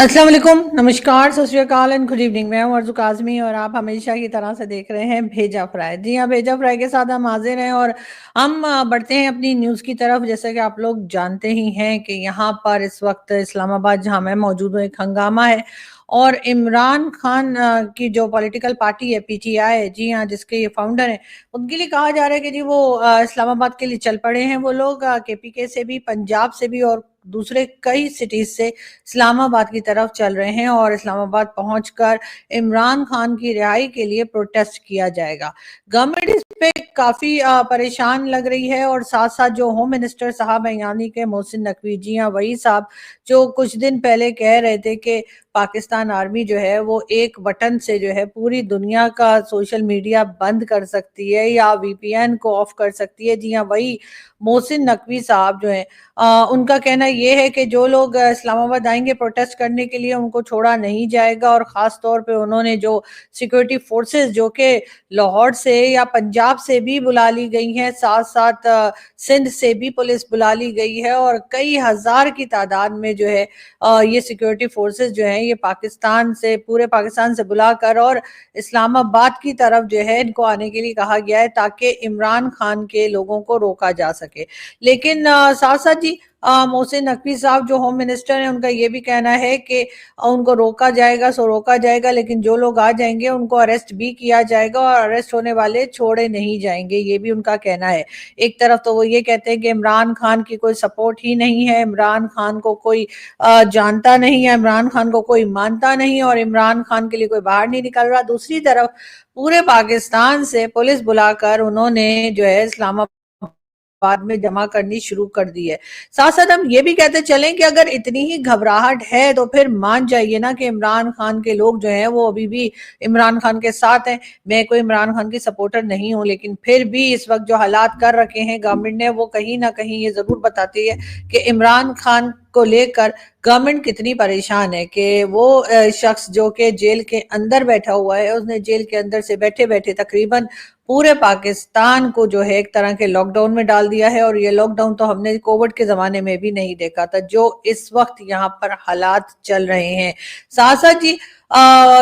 अस्सलाम वालेकुम, नमस्कार, सत श्री अकाल एंड गुड इवनिंग। मैं हूं अर्ज़ू काज़मी और आप हमेशा की तरह से देख रहे हैं भेजा फ्राई। जी हाँ, भेजा फ्राई के साथ हम हाजिर हैं और हम बढ़ते हैं अपनी न्यूज़ की तरफ। जैसे कि आप लोग जानते ही हैं कि यहाँ पर इस वक्त इस्लामाबाद जहाँ मैं मौजूद हूँ, एक हंगामा है और इमरान खान की जो पॉलिटिकल पार्टी है पीटीआई, जी हाँ, जिसके ये फाउंडर हैं, उनके लिए कहा जा रहा है कि जी वो इस्लामाबाद के लिए चल पड़े हैं। वो लोग केपीके से भी, पंजाब से भी और दूसरे कई सिटीज से इस्लामाबाद की तरफ चल रहे हैं और इस्लामाबाद पहुंचकर इमरान खान की रिहाई के लिए प्रोटेस्ट किया जाएगा। गवर्नमेंट इस पे काफी परेशान लग रही है और साथ साथ जो होम मिनिस्टर साहब हैं यानी कि मोहसिन नकवी, जी हाँ वही साहब, जो कुछ दिन पहले कह रहे थे कि पाकिस्तान आर्मी जो है वो एक बटन से जो है पूरी दुनिया का सोशल मीडिया बंद कर सकती है या वीपीएन को ऑफ कर सकती है। जी हाँ, वही मोहसिन नकवी साहब जो है उनका कहना ये है कि जो लोग इस्लामाबाद आएंगे प्रोटेस्ट करने के लिए उनको छोड़ा नहीं जाएगा और ख़ास तौर पे उन्होंने जो सिक्योरिटी फोर्सेस जो कि लाहौर से या पंजाब से भी बुला ली गई हैं, साथ साथ सिंध से भी पुलिस बुला ली गई है और कई हज़ार की तादाद में जो है ये सिक्योरिटी फोर्सेस जो हैं ये पाकिस्तान से, पूरे पाकिस्तान से बुलाकर और इस्लामाबाद की तरफ जो है इनको आने के लिए कहा गया है ताकि इमरान खान के लोगों को रोका जा सके। लेकिन साथ साथ जी मोहसिन नकवी साहब जो होम मिनिस्टर हैं उनका ये भी कहना है कि उनको रोका जाएगा सो रोका जाएगा, लेकिन जो लोग आ जाएंगे उनको अरेस्ट भी किया जाएगा और अरेस्ट होने वाले छोड़े नहीं जाएंगे, ये भी उनका कहना है। एक तरफ तो वो ये कहते हैं कि इमरान खान की कोई सपोर्ट ही नहीं है, इमरान खान को कोई जानता नहीं है, इमरान खान को कोई मानता नहीं और इमरान खान के लिए कोई बाहर नहीं निकल रहा। दूसरी तरफ पूरे पाकिस्तान से पुलिस बुलाकर उन्होंने जो है इस्लामाबाद बाद में जमा करनी शुरू कर दी है। साथ साथ हम ये भी कहते चलें कि अगर इतनी ही घबराहट है तो फिर मान जाइए ना कि इमरान खान के लोग जो हैं वो अभी भी इमरान खान के साथ हैं। मैं कोई इमरान खान की सपोर्टर नहीं हूं, लेकिन फिर भी इस वक्त जो हालात कर रखे हैं गवर्नमेंट ने, वो कहीं ना कहीं ये जरूर बताती है कि इमरान खान को लेकर गवर्नमेंट कितनी परेशान है कि वो शख्स जो कि जेल के अंदर बैठा हुआ है, उसने जेल के अंदर से बैठे बैठे तकरीबन पूरे पाकिस्तान को जो है एक तरह के लॉकडाउन में डाल दिया है और ये लॉकडाउन तो हमने कोविड के जमाने में भी नहीं देखा था जो इस वक्त यहाँ पर हालात चल रहे हैं। साथ साथ जी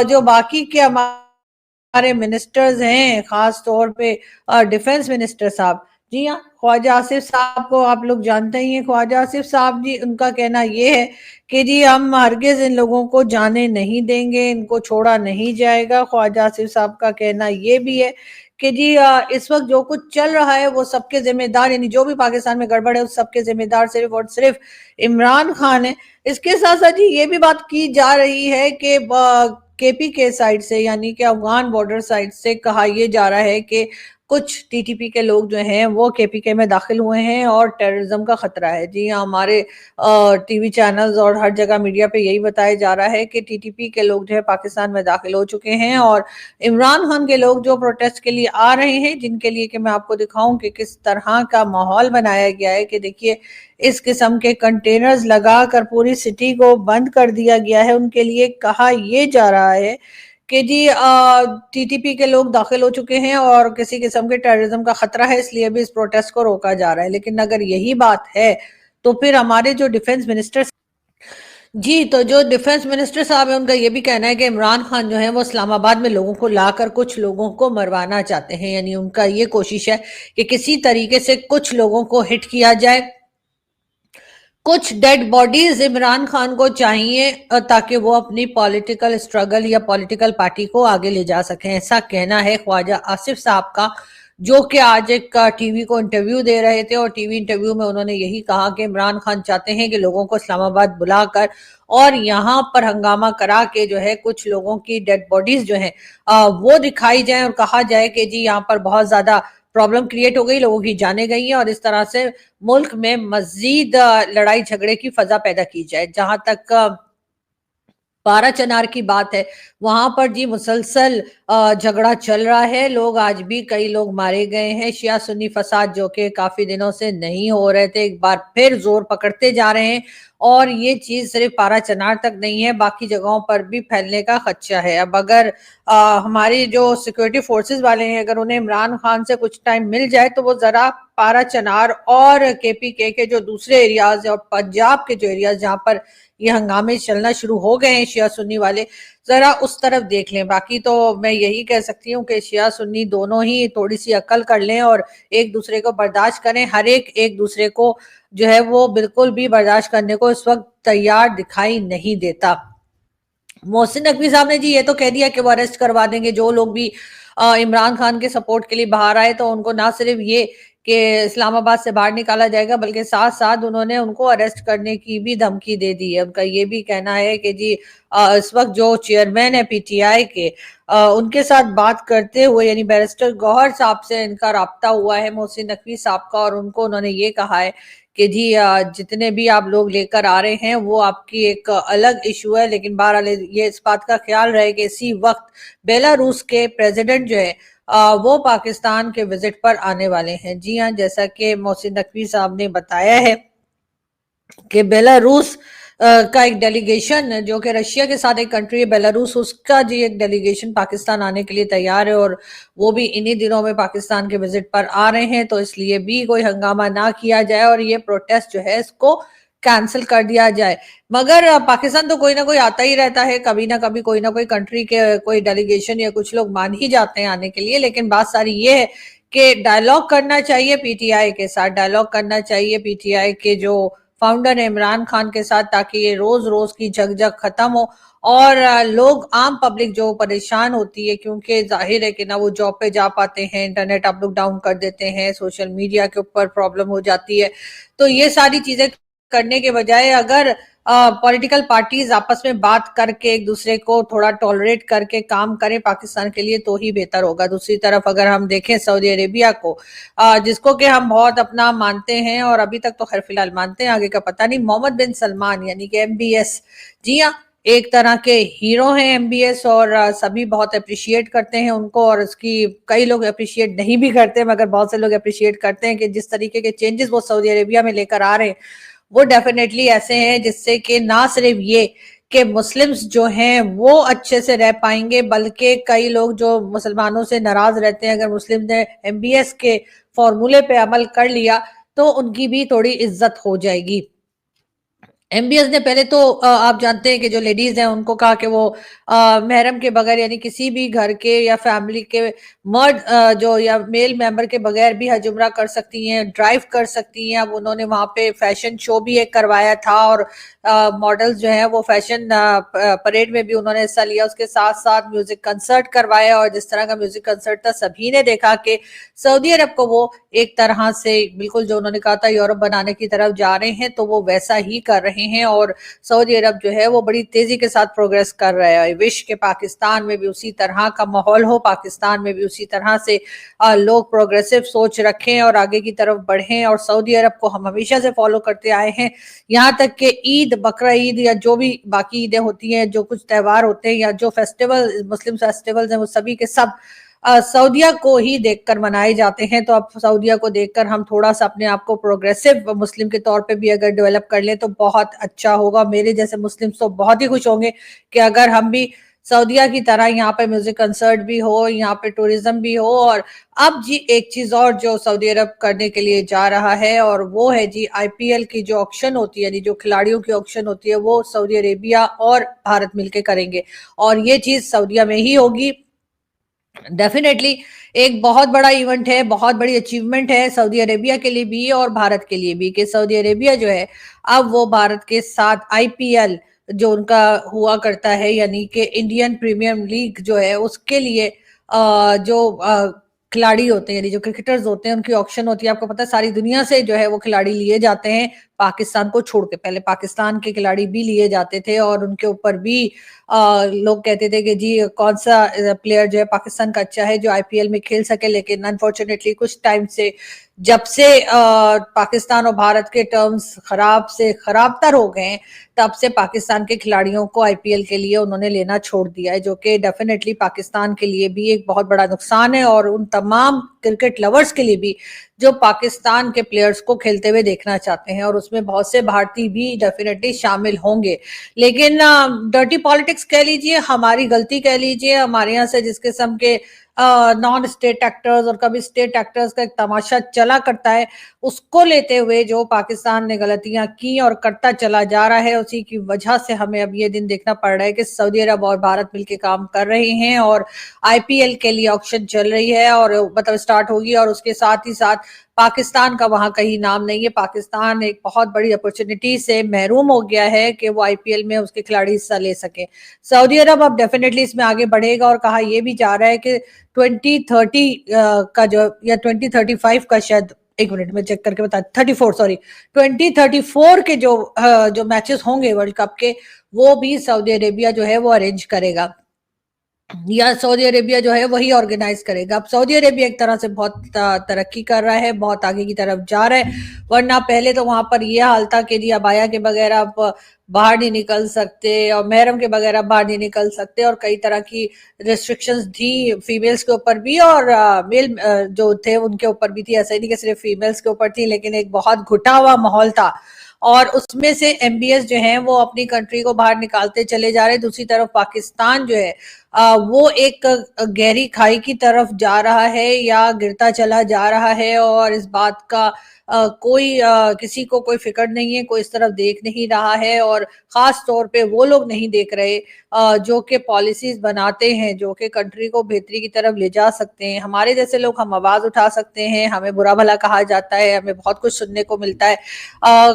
जो बाकी के हमारे मिनिस्टर्स हैं, खास तौर पे डिफेंस मिनिस्टर साहब, जी हाँ, ख्वाजा आसिफ साहब को आप लोग जानते ही हैं। ख्वाजा आसिफ साहब जी, उनका कहना ये है कि जी हम हरगिज इन लोगों को जाने नहीं देंगे, इनको छोड़ा नहीं जाएगा। ख्वाजा आसिफ साहब का कहना ये भी है कि जी इस वक्त जो कुछ चल रहा है वो सबके जिम्मेदार, यानी जो भी पाकिस्तान में गड़बड़ है उस सबके जिम्मेदार सिर्फ और सिर्फ इमरान खान है। इसके साथ साथ जी ये भी बात की जा रही है कि केपी के साइड से यानी कि अफगान बॉर्डर साइड से कहा यह जा रहा है कि कुछ टीटीपी के लोग जो हैं वो केपीके में दाखिल हुए हैं और टेररिज्म का खतरा है। जी हाँ, हमारे टीवी चैनल्स और हर जगह मीडिया पे यही बताया जा रहा है कि टीटीपी के लोग जो है पाकिस्तान में दाखिल हो चुके हैं और इमरान खान के लोग जो प्रोटेस्ट के लिए आ रहे हैं, जिनके लिए कि मैं आपको दिखाऊं कि किस तरह का माहौल बनाया गया है कि देखिए इस किस्म के कंटेनर्स लगाकर पूरी सिटी को बंद कर दिया गया है। उनके लिए कहा यह जा रहा है कि जी टीटीपी के लोग दाखिल हो चुके हैं और किसी किस्म के टेररिज्म का खतरा है, इसलिए भी इस प्रोटेस्ट को रोका जा रहा है। लेकिन अगर यही बात है तो फिर हमारे जो डिफेंस मिनिस्टर जी, तो जो डिफेंस मिनिस्टर साहब है उनका ये भी कहना है कि इमरान खान जो है वो इस्लामाबाद में लोगों को लाकर कुछ लोगों को मरवाना चाहते हैं, यानी उनका ये कोशिश है कि किसी तरीके से कुछ लोगों को हिट किया जाए। कुछ डेड बॉडीज इमरान खान को चाहिए ताकि वो अपनी पॉलिटिकल स्ट्रगल या पॉलिटिकल पार्टी को आगे ले जा सकें, ऐसा कहना है ख्वाजा आसिफ साहब का, जो कि आज एक टीवी को इंटरव्यू दे रहे थे और टीवी इंटरव्यू में उन्होंने यही कहा कि इमरान खान चाहते हैं कि लोगों को इस्लामाबाद बुलाकर और यहाँ पर हंगामा करा के जो है कुछ लोगों की डेड बॉडीज जो है वो दिखाई जाए और कहा जाए कि जी यहाँ पर बहुत ज्यादा प्रॉब्लम क्रिएट हो गई, लोगों की जाने गई हैं और इस तरह से मुल्क में मजीद लड़ाई झगड़े की फजा पैदा की जाए। जहां तक बारह चनार की बात है, वहां पर जी मुसलसल झगड़ा चल रहा है। लोग आज भी कई लोग मारे गए हैं। शिया सुन्नी फसाद जो कि काफी दिनों से नहीं हो रहे थे, एक बार फिर जोर पकड़ते जा रहे हैं اور یہ چیز صرف پارا چنار تک نہیں ہے، باقی جگہوں پر بھی پھیلنے کا خدشہ ہے۔ اب اگر ہماری جو سیکورٹی فورسز والے ہیں اگر انہیں عمران خان سے کچھ ٹائم مل جائے تو وہ ذرا پارا چنار اور کے پی کے جو دوسرے ایریاز ہیں اور پنجاب کے جو ایریاز جہاں پر یہ ہنگامے چلنا شروع ہو گئے ہیں شیعہ سنی والے، ذرا اس طرف دیکھ لیں۔ باقی تو میں یہی کہہ سکتی ہوں کہ شیعہ سنی دونوں ہی تھوڑی سی عقل کر لیں اور ایک دوسرے کو برداشت کریں۔ ہر ایک دوسرے کو جو ہے وہ بالکل بھی برداشت کرنے کو اس وقت تیار دکھائی نہیں دیتا۔ محسن نقوی صاحب نے جی یہ تو کہہ دیا کہ وہ اریسٹ کروا دیں گے جو لوگ بھی عمران خان کے سپورٹ کے لیے باہر آئے، تو ان کو نہ صرف یہ کہ اسلام آباد سے باہر نکالا جائے گا بلکہ ساتھ ساتھ انہوں نے ان کو اریسٹ کرنے کی بھی دھمکی دے دی ہے۔ ان کا یہ بھی کہنا ہے کہ جی اس وقت جو چیئرمین ہے پی ٹی آئی کے ان کے ساتھ بات کرتے ہوئے یعنی بیرسٹر گوہر صاحب سے ان کا رابطہ ہوا ہے محسن نقوی صاحب کا، اور ان کو انہوں نے یہ کہا ہے کہ جی جتنے بھی آپ لوگ لے کر آ رہے ہیں وہ آپ کی ایک الگ ایشو ہے، لیکن بہرحال یہ اس بات کا خیال رہے کہ اسی وقت بیلاروس کے پریزیڈنٹ جو ہے وہ پاکستان کے وزٹ پر آنے والے ہیں۔ جی ہاں، جیسا کہ محسن نقوی صاحب نے بتایا ہے کہ بیلاروس کا ایک ڈیلیگیشن جو کہ رشیا کے ساتھ ایک کنٹری ہے بیلاروس، اس کا جی ایک ڈیلیگیشن پاکستان آنے کے لیے تیار ہے اور وہ بھی انہی دنوں میں پاکستان کے وزٹ پر آ رہے ہیں، تو اس لیے بھی کوئی ہنگامہ نہ کیا جائے اور یہ پروٹیسٹ جو ہے اس کو کینسل کر دیا جائے۔ مگر پاکستان تو کوئی نہ کوئی آتا ہی رہتا ہے، کبھی نہ کبھی کوئی نہ کوئی کنٹری کے کوئی ڈیلیگیشن یا کچھ لوگ مان ہی جاتے ہیں آنے کے لیے، لیکن بات ساری یہ ہے کہ ڈائیلاگ کرنا چاہیے پی ٹی آئی کے ساتھ، ڈائیلاگ کرنا چاہیے پی ٹی آئی کے جو فاؤنڈر عمران خان کے ساتھ، تاکہ یہ روز روز کی جھک جھک ختم ہو اور لوگ عام پبلک جو پریشان ہوتی ہے، کیونکہ ظاہر ہے کہ نہ وہ جاب پہ جا پاتے ہیں، انٹرنیٹ آپ لوگ ڈاؤن کر دیتے ہیں، سوشل میڈیا کے اوپر پرابلم ہو جاتی ہے، تو یہ ساری چیزیں کرنے کے بجائے اگر پولیٹیکل پارٹیز آپس میں بات کر کے ایک دوسرے کو تھوڑا ٹالریٹ کر کے کام کریں پاکستان کے لیے تو ہی بہتر ہوگا۔ دوسری طرف اگر ہم دیکھیں سعودی عربیہ کو جس کو کہ ہم بہت اپنا مانتے ہیں اور ابھی تک تو خیر فی الحال مانتے ہیں، آگے کا پتہ نہیں، محمد بن سلمان یعنی کہ ایم بی ایس، جی ہاں ایک طرح کے ہیرو ہیں ایم بی ایس، اور سبھی بہت اپریشیٹ کرتے ہیں ان کو، اور اس کی کئی لوگ اپریشیٹ نہیں بھی کرتے مگر بہت سے لوگ اپریشیٹ کرتے ہیں کہ جس طریقے کے چینجز وہ سعودی عربیہ میں لے کر آ رہے ہیں وہ ڈیفینیٹلی ایسے ہیں جس سے کہ نہ صرف یہ کہ مسلمز جو ہیں وہ اچھے سے رہ پائیں گے، بلکہ کئی لوگ جو مسلمانوں سے ناراض رہتے ہیں، اگر مسلم نے ایم بی ایس کے فارمولے پہ عمل کر لیا تو ان کی بھی تھوڑی عزت ہو جائے گی۔ ایم بی ایس نے پہلے تو آپ جانتے ہیں کہ جو لیڈیز ہیں ان کو کہا کہ وہ محرم کے بغیر یعنی کسی بھی گھر کے یا فیملی کے مرد جو یا میل ممبر کے بغیر بھی حج عمرہ کر سکتی ہیں، ڈرائیو کر سکتی ہیں۔ اب انہوں نے وہاں پہ فیشن شو بھی ایک کروایا تھا اور ماڈلز جو ہیں وہ فیشن پریڈ میں بھی انہوں نے حصہ لیا، اس کے ساتھ ساتھ میوزک کنسرٹ کروایا، اور جس طرح کا میوزک کنسرٹ تھا سبھی نے دیکھا کہ سعودی عرب کو وہ ایک طرح سے بالکل جو انہوں نے کہا تھا یورپ بنانے کی طرف جا رہے ہیں تو وہ ویسا ہی کر رہے ہیں، اور سعودی عرب جو ہے وہ بڑی تیزی کے ساتھ پروگریس کر رہا ہے۔ وش کہ پاکستان میں بھی اسی طرح کا ماحول ہو، پاکستان میں بھی اسی طرح سے لوگ پروگریسو سوچ رکھیں اور آگے کی طرف بڑھیں، اور سعودی عرب کو ہم ہمیشہ سے فالو کرتے آئے ہیں، یہاں تک کہ عید، بقرہ عید یا جو بھی باقی عیدیں ہوتی ہیں، جو کچھ تہوار ہوتے ہیں یا جو فیسٹیول مسلم فیسٹیولز ہیں وہ سبھی کے سب سعودیہ کو ہی دیکھ کر منائے جاتے ہیں۔ تو اب سعودیہ کو دیکھ کر ہم تھوڑا سا اپنے آپ کو پروگریسو مسلم کے طور پہ بھی اگر ڈیولپ کر لیں تو بہت اچھا ہوگا۔ میرے جیسے مسلم تو بہت ہی خوش ہوں گے کہ اگر ہم بھی سعودیہ کی طرح یہاں پہ میوزک کنسرٹ بھی ہو، یہاں پہ ٹورزم بھی ہو، اور اب جی ایک چیز اور جو سعودی عرب کرنے کے لیے جا رہا ہے اور وہ ہے جی آئی پی ایل کی جو آکشن ہوتی ہے یعنی جو کھلاڑیوں کی آکشن ہوتی ہے وہ سعودی عربیہ اور بھارت مل کے کریں گے، اور یہ چیز سعودیہ میں ہی ہوگی۔ ڈیفینیٹلی ایک بہت بڑا ایونٹ ہے، بہت بڑی اچیومنٹ ہے سعودی عربیہ کے لیے بھی اور بھارت کے لیے بھی کہ سعودی عربیہ جو ہے اب وہ بھارت کے ساتھ آئی پی ایل جو ان کا ہوا کرتا ہے یعنی کہ انڈین پریمیئر لیگ جو ہے اس کے لیے جو کھلاڑی ہوتے ہیں یعنی جو کرکٹرز ہوتے ہیں ان کی آکشن ہوتی ہے۔ آپ کو پتہ ہے ساری دنیا سے جو ہے وہ کھلاڑی لیے جاتے ہیں پاکستان کو چھوڑ کے، پہلے پاکستان کے کھلاڑی بھی لیے جاتے تھے اور ان کے اوپر بھی لوگ کہتے تھے کہ جی کون سا پلیئر جو ہے پاکستان کا اچھا ہے جو آئی پی ایل میں کھیل سکے، لیکن انفارچونیٹلی کچھ ٹائم سے جب سے پاکستان اور بھارت کے ٹرمز خراب سے خراب تر ہو گئے ہیں تب سے پاکستان کے کھلاڑیوں کو آئی پی ایل کے لیے انہوں نے لینا چھوڑ دیا ہے، جو کہ ڈیفینیٹلی پاکستان کے لیے بھی ایک بہت بڑا نقصان ہے اور ان تمام کرکٹ لورز کے لیے بھی जो पाकिस्तान के प्लेयर्स को खेलते हुए देखना चाहते हैं, और उसमें बहुत से भारतीय भी डेफिनेटली शामिल होंगे। लेकिन डर्टी पॉलिटिक्स कह लीजिए, हमारी गलती कह लीजिए, हमारे यहाँ से जिस किस्म के नॉन स्टेट एक्टर्स और कभी स्टेट एक्टर्स का एक तमाशा चला करता है, उसको लेते हुए जो पाकिस्तान ने गलतियां की और करता चला जा रहा है, उसी की वजह से हमें अब ये दिन देखना पड़ रहा है कि सऊदी अरब और भारत मिलकर काम कर रहे हैं और आईपीएल के लिए ऑक्शन चल रही है और मतलब स्टार्ट होगी, और उसके साथ ही साथ पाकिस्तान का वहां कहीं नाम नहीं है। पाकिस्तान एक बहुत बड़ी अपॉर्चुनिटी से महरूम हो गया है कि वो आईपीएल में उसके खिलाड़ी हिस्सा ले सके। सऊदी अरब अब डेफिनेटली इसमें आगे बढ़ेगा, और कहा यह भी जा रहा है कि 2030 का जो या 2035 का, शायद एक मिनट में चेक करके बता, 34 सॉरी 2034 के जो मैचेस होंगे वर्ल्ड कप के, वो भी सऊदी अरेबिया जो है वो अरेंज करेगा, या सऊदी अरेबिया जो है वही ऑर्गेनाइज करेगा। अब सऊदी अरेबिया एक तरह से बहुत तरक्की कर रहा है, बहुत आगे की तरफ जा रहा है, वरना पहले तो वहां पर यह हाल था कि जी अबाया के बगैर आप बाहर नहीं निकल सकते और महरम के बगैर आप बाहर नहीं निकल सकते, और कई तरह की रेस्ट्रिक्शंस थी फीमेल्स के ऊपर भी और मेल जो थे उनके ऊपर भी थी। ऐसा ही नहीं कि सिर्फ फीमेल्स के ऊपर थी, लेकिन एक बहुत घुटा हुआ माहौल था, और उसमें से एमबीएस जो है वो अपनी कंट्री को बाहर निकालते चले जा रहे हैं। दूसरी तरफ पाकिस्तान जो है वो एक गहरी खाई की तरफ जा रहा है या गिरता चला जा रहा है, और इस बात का कोई किसी को कोई फिक्र नहीं है, कोई इस तरफ देख नहीं रहा है, और खास तौर पे वो लोग नहीं देख रहे जो कि पॉलिसीज बनाते हैं, जो कि कंट्री को बेहतरी की तरफ ले जा सकते हैं। हमारे जैसे लोग हम आवाज उठा सकते हैं, हमें बुरा भला कहा जाता है, हमें बहुत कुछ सुनने को मिलता है,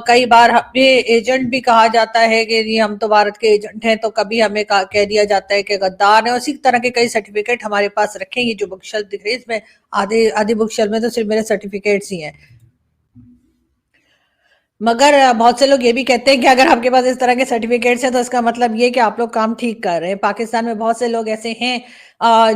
कई बार हमें एजेंट भी कहा जाता है कि जी हम तो भारत के एजेंट हैं, तो कभी हमें कह दिया जाता है कि गद्दार है। उसी तरह के कई सर्टिफिकेट हमारे पास रखे, ये जो बुक शेल्फ दिख रही है इसमें आधी बुक शेल्फ में तो सिर्फ मेरे सर्टिफिकेट्स ही हैं। मगर बहुत से लोग ये भी कहते हैं कि अगर आपके पास इस तरह के सर्टिफिकेट्स हैं तो इसका मतलब ये कि आप लोग काम ठीक कर रहे हैं। पाकिस्तान में बहुत से लोग ऐसे हैं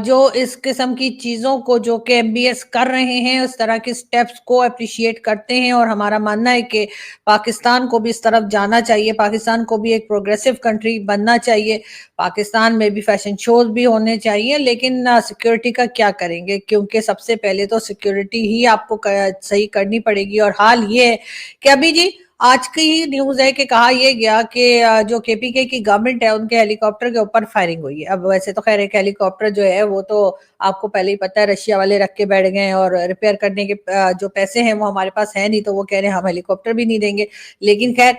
जो इस किस्म की चीज़ों को, जो कि एमबीएस कर रहे हैं, उस तरह के स्टेप्स को अप्रिशिएट करते हैं, और हमारा मानना है कि पाकिस्तान को भी इस तरफ जाना चाहिए, पाकिस्तान को भी एक प्रोग्रेसिव कंट्री बनना चाहिए, पाकिस्तान में भी फैशन शोज भी होने चाहिए। लेकिन सिक्योरिटी का क्या करेंगे, क्योंकि सबसे पहले तो सिक्योरिटी ही आपको सही करनी पड़ेगी। और हाल ये है कि अभी जी आज की ही न्यूज है कि कहा यह गया कि जो केपीके की गवर्नमेंट है उनके हेलीकॉप्टर के ऊपर फायरिंग हुई है। अब वैसे तो खैर एक हेलीकॉप्टर जो है वो तो आपको पहले ही पता है रशिया वाले रख के बैठ गए, और रिपेयर करने के जो पैसे हैं वो हमारे पास है नहीं, तो वो कह रहे हैं हम हेलीकॉप्टर भी नहीं देंगे। लेकिन खैर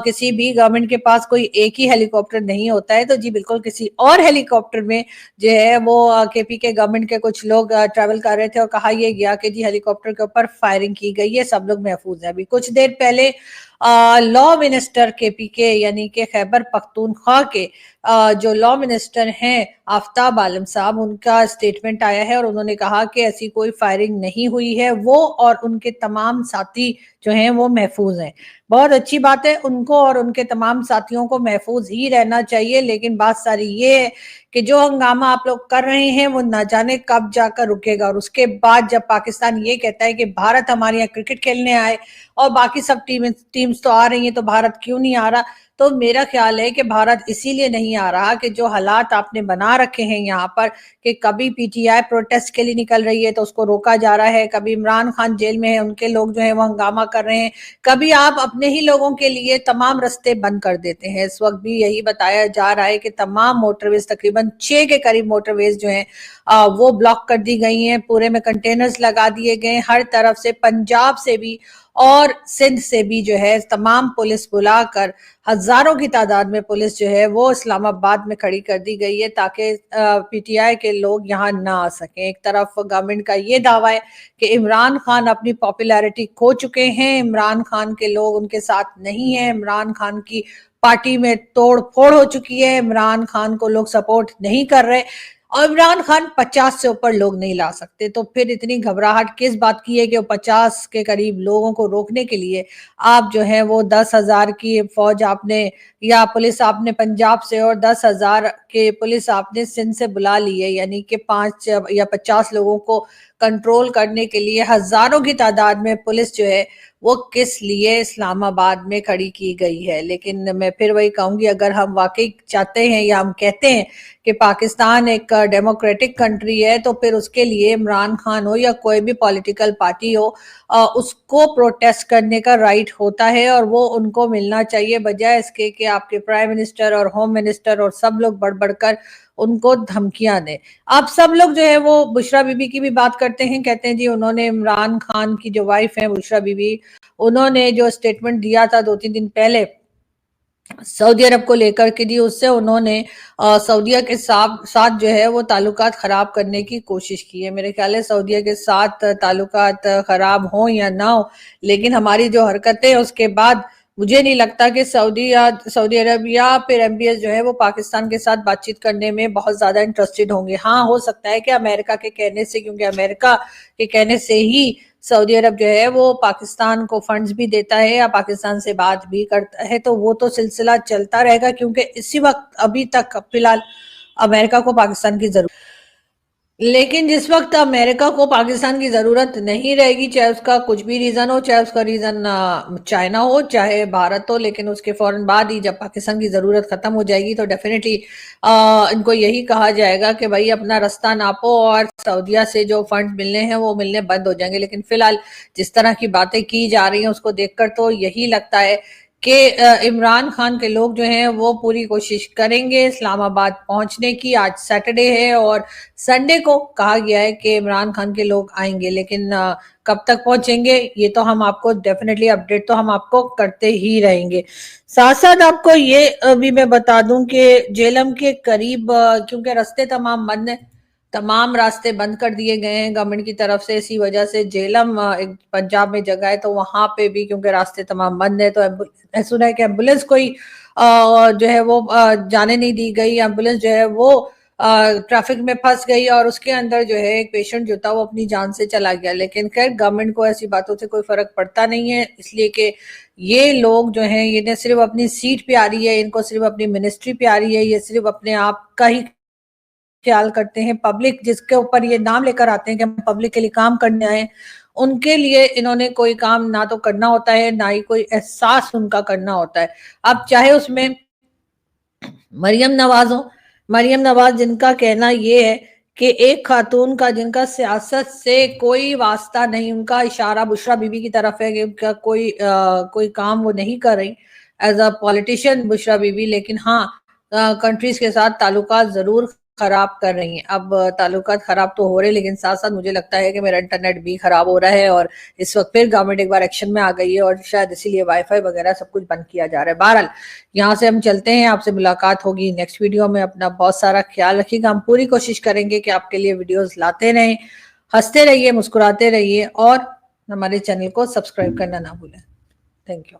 किसी भी गवर्नमेंट के पास कोई एक ही हेलीकॉप्टर नहीं होता है, तो जी बिल्कुल किसी और हेलीकॉप्टर में जो है वो केपीके गवर्नमेंट के कुछ लोग ट्रैवल कर रहे थे, और कहा यह गया कि जी हेलीकॉप्टर के ऊपर फायरिंग की गई है, सब लोग महफूज हैं। अभी कुछ देर पहले लॉ मिनिस्टर केपीके यानी कि खैबर पख्तूनख्वा के जो लॉ मिनिस्टर हैं आफ्ताब आलम साहब, उनका स्टेटमेंट आया है और उन्होंने कहा कि ऐसी कोई फायरिंग नहीं हुई है, वो और उनके तमाम साथी जो हैं वो महफूज हैं। बहुत अच्छी बात है, उनको और उनके तमाम साथियों को महफूज ही रहना चाहिए। लेकिन बात सारी ये है कि जो हंगामा आप लोग कर रहे हैं वो ना जाने कब जाकर रुकेगा, और उसके बाद जब पाकिस्तान ये कहता है कि भारत हमारे यहाँ क्रिकेट खेलने आए और बाकी सब टीम्स तो आ रही हैं, तो भारत क्यों नहीं आ रहा, तो मेरा ख्याल है कि भारत इसीलिए नहीं आ रहा कि जो हालात आपने बना रखे हैं यहाँ पर, कि कभी पीटीआई प्रोटेस्ट के लिए निकल रही है तो उसको रोका जा रहा है, कभी इमरान खान जेल में है उनके लोग जो है वो हंगामा कर रहे हैं, कभी आप अपने ही लोगों के लिए तमाम रास्ते बंद कर देते हैं। इस वक्त भी यही बताया जा रहा है कि तमाम मोटरवेज, तकरीबन 6 के करीब मोटरवेज जो है वो ब्लॉक कर दी गई हैं, पूरे में कंटेनर्स लगा दिए गए, हर तरफ से पंजाब से भी और सिंध से भी जो है तमाम पुलिस बुलाकर हजारों की तादाद में पुलिस जो है वो इस्लामाबाद में खड़ी कर दी गई है, ताकि पीटीआई के लोग यहाँ ना आ सकें। एक तरफ गवर्नमेंट का ये दावा है कि इमरान खान अपनी पॉपुलैरिटी खो चुके हैं, इमरान खान के लोग उनके साथ नहीं है, इमरान खान की पार्टी में तोड़ फोड़ हो चुकी है, इमरान खान को लोग सपोर्ट नहीं कर रहे, और इमरान खान 50 से ऊपर लोग नहीं ला सकते। तो फिर इतनी घबराहट किस बात की है कि वो 50 के करीब लोगों को रोकने के लिए आप जो है वो 10,000 की फौज आपने या पुलिस आपने पंजाब से और 10,000 के पुलिस आपने सिंध से बुला ली है, यानी कि 5 या 50 लोगों को कंट्रोल करने के लिए हजारों की तादाद में पुलिस जो है वो किस लिए इस्लामाबाद में खड़ी की गई है। लेकिन मैं फिर वही कहूंगी, अगर हम वाकई चाहते हैं या हम कहते हैं कि पाकिस्तान एक डेमोक्रेटिक कंट्री है, तो फिर उसके लिए इमरान खान हो या कोई भी पॉलिटिकल पार्टी हो, उसको प्रोटेस्ट करने का राइट होता है और वो उनको मिलना चाहिए, बजाय इसके कि आपके प्राइम मिनिस्टर और होम मिनिस्टर और सब लोग बढ़ बढ़कर उनको धमकियां दें। आप सब लोग जो है वो बुशरा बीबी की भी बात करते हैं, कहते हैं जी उन्होंने इमरान खान की जो वाइफ है बुशरा बीबी, उन्होंने जो स्टेटमेंट दिया था 2-3 दिन पहले सऊदी अरब को लेकर के दी, उससे उन्होंने सऊदीया के साथ जो है वो ताल्लुकात खराब करने की कोशिश की है। मेरे ख्याल है सऊदीया के साथ ताल्लुकात खराब हो या ना हो, लेकिन हमारी जो हरकतें उसके बाद मुझे नहीं लगता कि सऊदी अरब या फिर एमबीएस जो है वो पाकिस्तान के साथ बातचीत करने में बहुत ज्यादा इंटरेस्टेड होंगे। हाँ, हो सकता है कि अमेरिका के कहने से, क्योंकि अमेरिका के कहने से ही सऊदी अरब जो है वो पाकिस्तान को फंड्स भी देता है या पाकिस्तान से बात भी करता है, तो वो तो सिलसिला चलता रहेगा, क्योंकि इसी वक्त अभी तक फिलहाल अमेरिका को पाकिस्तान की जरूरत। लेकिन जिस वक्त अमेरिका को पाकिस्तान की जरूरत नहीं रहेगी, चाहे उसका कुछ भी रीजन हो, चाहे उसका रीजन चाइना हो चाहे भारत हो, लेकिन उसके फौरन बाद ही जब पाकिस्तान की जरूरत खत्म हो जाएगी तो डेफिनेटली इनको यही कहा जाएगा कि भाई अपना रास्ता नापो और सऊदीया से जो फंड मिलने हैं वो मिलने बंद हो जाएंगे। लेकिन फिलहाल जिस तरह की बातें की जा रही हैं उसको देखकर तो यही लगता है कि इमरान खान के लोग जो हैं वो पूरी कोशिश करेंगे इस्लामाबाद पहुंचने की। आज सैटरडे है और संडे को कहा गया है कि इमरान खान के लोग आएंगे, लेकिन कब तक पहुंचेंगे ये तो हम आपको डेफिनेटली अपडेट तो हम आपको करते ही रहेंगे। साथ साथ आपको ये भी मैं बता दूं कि जेलम के करीब क्योंकि रास्ते तमाम बंद हैं, तमाम रास्ते बंद कर दिए गए हैं गवर्नमेंट की तरफ से, इसी वजह से जेलम एक पंजाब में जगह है तो वहां पे भी क्योंकि रास्ते तमाम बंद है तो सुना है कि एम्बुलेंस कोई जो है वो जाने नहीं दी गई। एम्बुलेंस जो है वो ट्रैफिक में फंस गई और उसके अंदर जो है एक पेशेंट जो था वो अपनी जान से चला गया। लेकिन खैर गवर्नमेंट को ऐसी बातों से कोई फर्क पड़ता नहीं है, इसलिए कि ये लोग जो हैं ये सिर्फ अपनी सीट पे आ रही है, इनको सिर्फ अपनी मिनिस्ट्री पे आ रही है, ये सिर्फ अपने आप का ही ख्याल करते हैं। पब्लिक जिसके ऊपर ये नाम लेकर आते हैं कि हम पब्लिक के लिए काम करने आए, उनके लिए इन्होंने कोई काम ना तो करना होता है ना ही कोई एहसास उनका करना होता है। अब चाहे उसमें मरियम नवाज हो, मरियम नवाज जिनका कहना ये है कि एक खातून का जिनका सियासत से कोई वास्ता नहीं, उनका इशारा बुशरा बीबी की तरफ है कि उनका कोई काम वो नहीं कर रही as a politician Bushra Bibi, लेकिन हाँ कंट्रीज के साथ ताल्लुकात जरूर खराब कर रही हैं। अब ताल्लुकात खराब तो हो रहे, लेकिन साथ साथ मुझे लगता है कि मेरा इंटरनेट भी खराब हो रहा है और इस वक्त फिर गवर्नमेंट एक बार एक्शन में आ गई है और शायद इसीलिए वाईफाई वगैरह सब कुछ बंद किया जा रहा है। बहरहाल यहाँ से हम चलते हैं, आपसे मुलाकात होगी नेक्स्ट वीडियो में। अपना बहुत सारा ख्याल रखिएगा, हम पूरी कोशिश करेंगे कि आपके लिए वीडियोस लाते रहें। हंसते रहिए, मुस्कुराते रहिए और हमारे चैनल को सब्सक्राइब करना ना भूलें। Thank you.